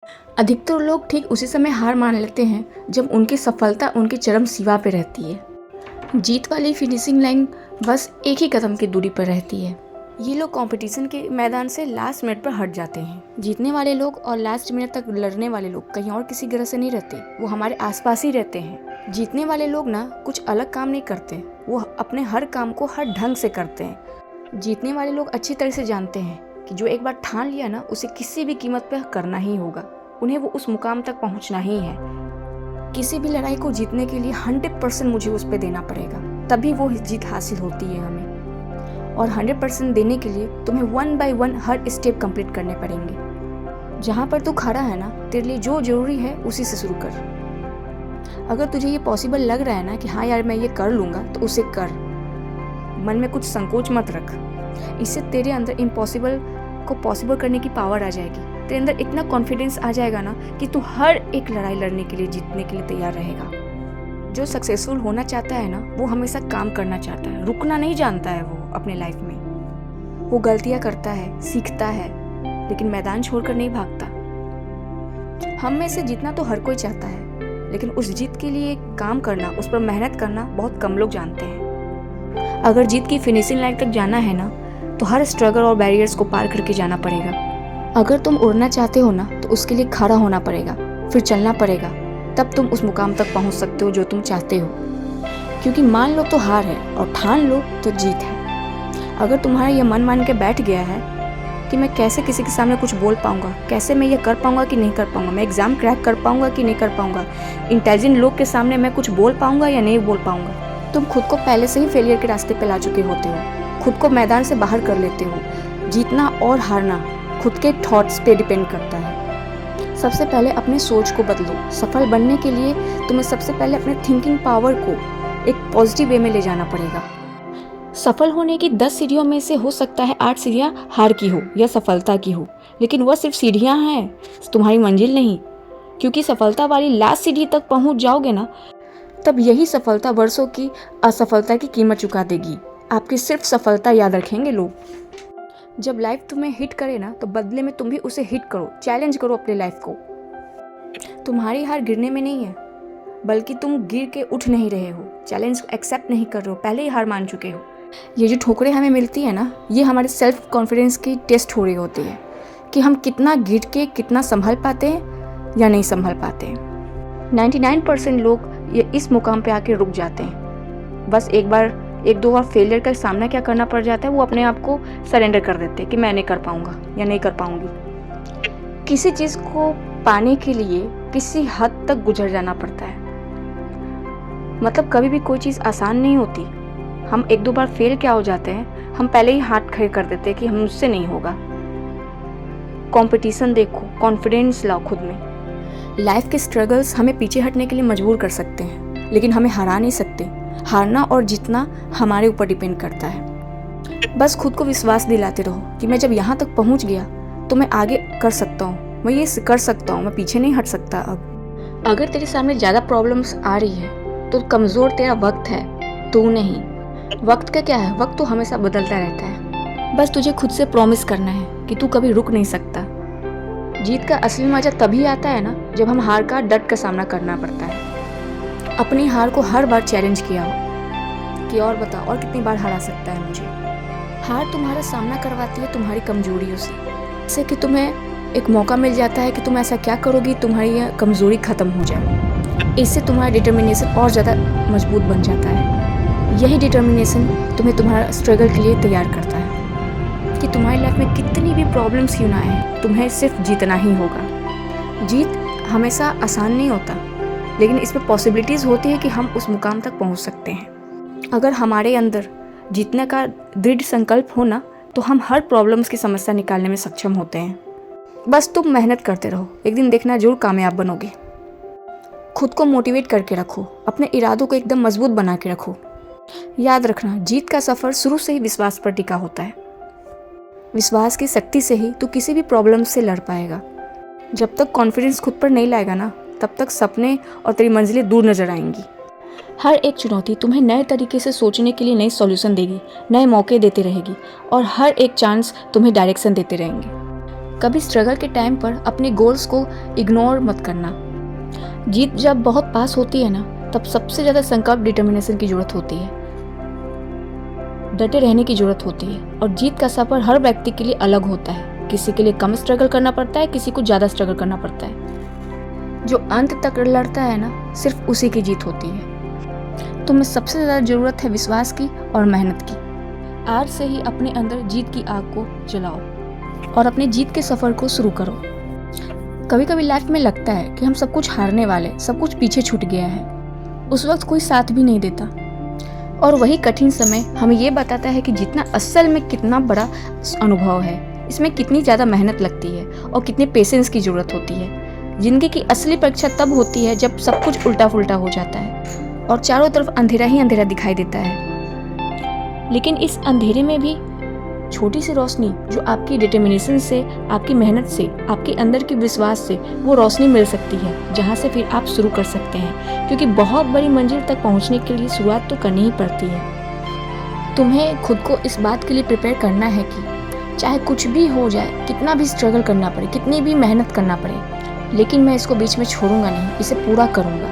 अधिकतर लोग ठीक उसी समय हार मान लेते हैं जब उनकी सफलता उनकी चरम सीमा पे रहती है। जीत वाली फिनिशिंग लाइन बस एक ही कदम की दूरी पर रहती है। ये लोग कंपटीशन के मैदान से लास्ट मिनट पर हट जाते हैं। जीतने वाले लोग और लास्ट मिनट तक लड़ने वाले लोग कहीं और किसी ग्रह से नहीं रहते, वो हमारे आसपास ही रहते हैं। जीतने वाले लोग ना कुछ अलग काम नहीं करते, वो अपने हर काम को हर ढंग से करते हैं। जीतने वाले लोग अच्छी तरह से जानते हैं कि जो एक बार ठान लिया ना, उसे किसी भी कीमत पर करना ही होगा। उन्हें वो उस मुकाम तक पहुंचना ही है। किसी भी लड़ाई को जीतने के लिए 100% मुझे उस पर देना पड़ेगा, तभी वो जीत हासिल होती है हमें। और 100% देने के लिए तुम्हें 1 by 1 हर स्टेप कंप्लीट करने पड़ेंगे। जहाँ पर तू खड़ा है ना, तेरे लिए जो जरूरी है उसी से शुरू कर। अगर तुझे ये पॉसिबल लग रहा है ना कि हाँ यार मैं ये कर लूँगा, तो उसे कर। मन में कुछ संकोच मत रख। इससे तेरे अंदर इम्पॉसिबल को पॉसिबल करने की पावर आ जाएगी। तेरे अंदर इतना कॉन्फिडेंस आ जाएगा ना कि तू हर एक लड़ाई लड़ने के लिए, जीतने के लिए तैयार रहेगा। जो सक्सेसफुल होना चाहता है ना, वो हमेशा काम करना चाहता है, रुकना नहीं जानता है। वो अपने लाइफ में वो गलतियां करता है, सीखता है, लेकिन मैदान छोड़कर नहीं भागता। हम में से जीतना तो हर कोई चाहता है, लेकिन उस जीत के लिए काम करना, उस पर मेहनत करना बहुत कम लोग जानते हैं। अगर जीत की फिनिशिंग लाइन तक जाना है ना, तो हर स्ट्रगल और बैरियर्स को पार करके जाना पड़ेगा। अगर तुम उड़ना चाहते हो ना, तो उसके लिए खड़ा होना पड़ेगा, फिर चलना पड़ेगा, तब तुम उस मुकाम तक पहुंच सकते हो जो तुम चाहते हो। क्योंकि मान लो तो हार है और ठान लो तो जीत है। अगर तुम्हारा ये मन मान के बैठ गया है कि मैं कैसे किसी के सामने कुछ बोल पाऊंगा, कैसे मैं ये कर पाऊंगा कि नहीं कर पाऊंगा, मैं एग्जाम क्रैक कर पाऊंगा कि नहीं कर पाऊंगा, इंटेलिजेंट लोग के सामने मैं कुछ बोल पाऊंगा या नहीं बोल पाऊंगा, तुम खुद को पहले से ही फेलियर के रास्ते पे ला चुके होते हो। खुद को मैदान से बाहर कर लेते हो। जीतना और हारना खुद के थॉट्स पे डिपेंड करता है। सबसे पहले अपने सोच को बदलो। सफल बनने के लिए तुम्हें सबसे पहले अपने थिंकिंग पावर को एक पॉजिटिव वे में ले जाना पड़ेगा। सफल होने की 10 सीढ़ियों में से हो सकता है 8 सीढ़ियाँ हार की हो या सफलता की हो, लेकिन वह सिर्फ सीढ़ियाँ हैं, तुम्हारी मंजिल नहीं। क्योंकि सफलता वाली लास्ट सीढ़ी तक पहुँच जाओगे ना, तब यही सफलता वर्षों की असफलता की कीमत चुका देगी। आपकी सिर्फ सफलता याद रखेंगे लोग। जब लाइफ तुम्हें हिट करे ना, तो बदले में तुम भी उसे हिट करो, चैलेंज करो अपने लाइफ को। तुम्हारी हार गिरने में नहीं है, बल्कि तुम गिर के उठ नहीं रहे हो, चैलेंज एक्सेप्ट नहीं कर रहे हो, पहले ही हार मान चुके हो। ये जो ठोकरें हमें मिलती है ना, ये हमारे सेल्फ कॉन्फिडेंस की टेस्ट हो रही होती है कि हम कितना गिर के कितना संभल पाते हैं या नहीं संभल पाते हैं। 99% लोग ये इस मुकाम पे आके रुक जाते हैं। बस एक दो बार फेलियर का सामना क्या करना पड़ जाता है, वो अपने आप को सरेंडर कर देते हैं कि मैं नहीं कर पाऊंगा या नहीं कर पाऊंगी। किसी चीज़ को पाने के लिए किसी हद तक गुजर जाना पड़ता है। मतलब कभी भी कोई चीज़ आसान नहीं होती। हम एक दो बार फेल क्या हो जाते हैं, हम पहले ही हाथ खड़े कर देते हैं कि मुझसे नहीं होगा। कंपटीशन देखो, कॉन्फिडेंस लाओ खुद में। लाइफ के स्ट्रगल्स हमें पीछे हटने के लिए मजबूर कर सकते हैं, लेकिन हमें हरा नहीं सकते। हारना और जीतना हमारे ऊपर डिपेंड करता है। बस खुद को विश्वास दिलाते रहो कि मैं जब यहाँ तक पहुँच गया तो मैं आगे कर सकता हूँ, मैं ये कर सकता हूँ, मैं पीछे नहीं हट सकता। अब अगर तेरे सामने ज़्यादा प्रॉब्लम्स आ रही है, तो कमज़ोर तेरा वक्त है, तू नहीं। वक्त का क्या है, वक्त तो हमेशा बदलता रहता है। बस तुझे खुद से प्रॉमिस करना है कि तू कभी रुक नहीं सकता। जीत का असली मजा तभी आता है ना, जब हम हार का डट का सामना करना पड़ता है। अपनी हार को हर बार चैलेंज किया हो कि और बता, और कितनी बार हरा सकता है मुझे। हार तुम्हारा सामना करवाती है तुम्हारी कमजोरियों से, जैसे कि तुम्हें एक मौका मिल जाता है कि तुम ऐसा क्या करोगी तुम्हारी यह कमजोरी खत्म हो जाए। इससे तुम्हारा डिटर्मिनेशन और ज़्यादा मजबूत बन जाता है। यही डिटर्मिनेशन तुम्हें तुम्हारा स्ट्रगल के लिए तैयार करता है कि तुम्हारी लाइफ में कितनी भी प्रॉब्लम्स क्यों ना आए, तुम्हें सिर्फ जीतना ही होगा। जीत हमेशा आसान नहीं होता, लेकिन इसमें पॉसिबिलिटीज़ होती है कि हम उस मुकाम तक पहुंच सकते हैं। अगर हमारे अंदर जीतने का दृढ़ संकल्प हो ना, तो हम हर प्रॉब्लम्स की समस्या निकालने में सक्षम होते हैं। बस तुम मेहनत करते रहो, एक दिन देखना जरूर कामयाब बनोगे। खुद को मोटिवेट करके रखो, अपने इरादों को एकदम मजबूत बना के रखो। याद रखना, जीत का सफ़र शुरू से ही विश्वास पर टिका होता है। विश्वास की शक्ति से ही तू किसी भी प्रॉब्लम से लड़ पाएगा। जब तक कॉन्फिडेंस खुद पर नहीं लाएगा ना, तब तक सपने और तेरी मंजिलें दूर नजर आएंगी। हर एक चुनौती तुम्हें नए तरीके से सोचने के लिए नई सॉल्यूशन देगी, नए मौके देते रहेगी, और हर एक चांस तुम्हें डायरेक्शन देते रहेंगे। कभी स्ट्रगल के टाइम पर अपने गोल्स को इग्नोर मत करना। जीत जब बहुत पास होती है ना, तब सबसे ज़्यादा संकल्प डिटर्मिनेशन की ज़रूरत होती है, डटे रहने की ज़रूरत होती है। और जीत का सफ़र हर व्यक्ति के लिए अलग होता है। किसी के लिए कम स्ट्रगल करना पड़ता है, किसी को ज़्यादा स्ट्रगल करना पड़ता है। जो अंत तक लड़ता है ना, सिर्फ उसी की जीत होती है। तुम्हें सबसे ज़्यादा ज़रूरत है विश्वास की और मेहनत की। आज से ही अपने अंदर जीत की आग को जलाओ और अपने जीत के सफ़र को शुरू करो। कभी कभी लाइफ में लगता है कि हम सब कुछ हारने वाले, सब कुछ पीछे छूट गया है। उस वक्त कोई साथ भी नहीं देता, और वही कठिन समय हमें ये बताता है कि जीतना असल में कितना बड़ा अनुभव है, इसमें कितनी ज़्यादा मेहनत लगती है और कितने पेशेंस की ज़रूरत होती है। ज़िंदगी की असली परीक्षा तब होती है जब सब कुछ उल्टा फुल्टा हो जाता है और चारों तरफ अंधेरा ही अंधेरा दिखाई देता है। लेकिन इस अंधेरे में भी छोटी सी रोशनी जो आपकी डिटर्मिनेशन से, आपकी मेहनत से, आपके अंदर के विश्वास से वो रोशनी मिल सकती है, जहाँ से फिर आप शुरू कर सकते हैं। क्योंकि बहुत बड़ी मंजिल तक पहुँचने के लिए शुरुआत तो करनी ही पड़ती है। तुम्हें खुद को इस बात के लिए प्रिपेयर करना है कि चाहे कुछ भी हो जाए, कितना भी स्ट्रगल करना पड़े, कितनी भी मेहनत करना पड़े, लेकिन मैं इसको बीच में छोड़ूंगा नहीं, इसे पूरा करूँगा,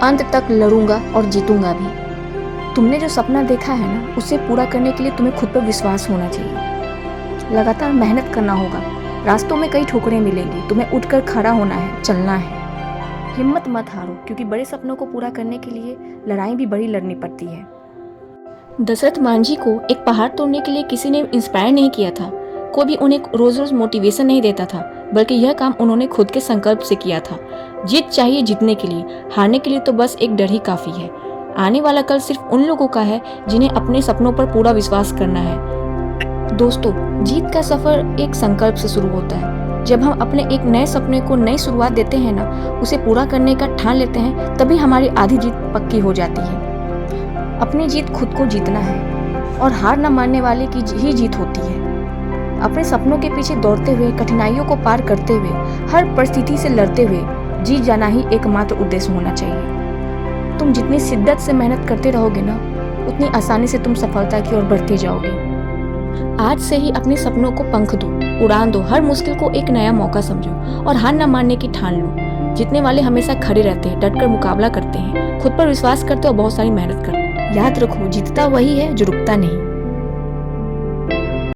अंत तक लड़ूंगा और जीतूंगा भी। तुमने जो सपना देखा है ना, उसे पूरा करने के लिए तुम्हें खुद पर विश्वास होना चाहिए। लगातार मेहनत करना होगा। रास्तों में कई ठोकरें मिलेंगी, तुम्हें उठकर खड़ा होना है, चलना है। हिम्मत मत हारो, क्योंकि बड़े सपनों को पूरा करने के लिए लड़ाई भी बड़ी लड़नी पड़ती है। दशरथ मांझी को एक पहाड़ तोड़ने के लिए किसी ने इंस्पायर नहीं किया था। कोई भी उन्हें रोज रोज मोटिवेशन नहीं देता था, बल्कि यह काम उन्होंने खुद के संकल्प से किया था। जीत चाहिए जीतने के लिए, हारने के लिए तो बस एक डर ही काफ़ी है। आने वाला कल सिर्फ उन लोगों का है जिन्हें अपने सपनों पर पूरा विश्वास करना है। दोस्तों, जीत का सफ़र एक संकल्प से शुरू होता है। जब हम अपने एक नए सपने को नई शुरुआत देते हैं ना, उसे पूरा करने का ठान लेते हैं, तभी हमारी आधी जीत पक्की हो जाती है। अपनी जीत खुद को जीतना है और हार न मानने वाले की ही जीत होती है। अपने सपनों के पीछे दौड़ते हुए, कठिनाइयों को पार करते हुए, हर परिस्थिति से लड़ते हुए जीत जाना ही एकमात्र उद्देश्य होना चाहिए। तुम जितनी शिद्दत से मेहनत करते रहोगे ना, उतनी आसानी से तुम सफलता की ओर बढ़ते जाओगे। आज से ही अपने सपनों को पंख दो, उड़ान दो, हर मुश्किल को एक नया मौका समझो और हार न मानने की ठान लो। जीतने वाले हमेशा खड़े रहते हैं, डटकर मुकाबला करते हैं, खुद पर विश्वास करते और बहुत सारी मेहनत करते हैं। याद रखो, जीतता वही है जो रुकता नहीं।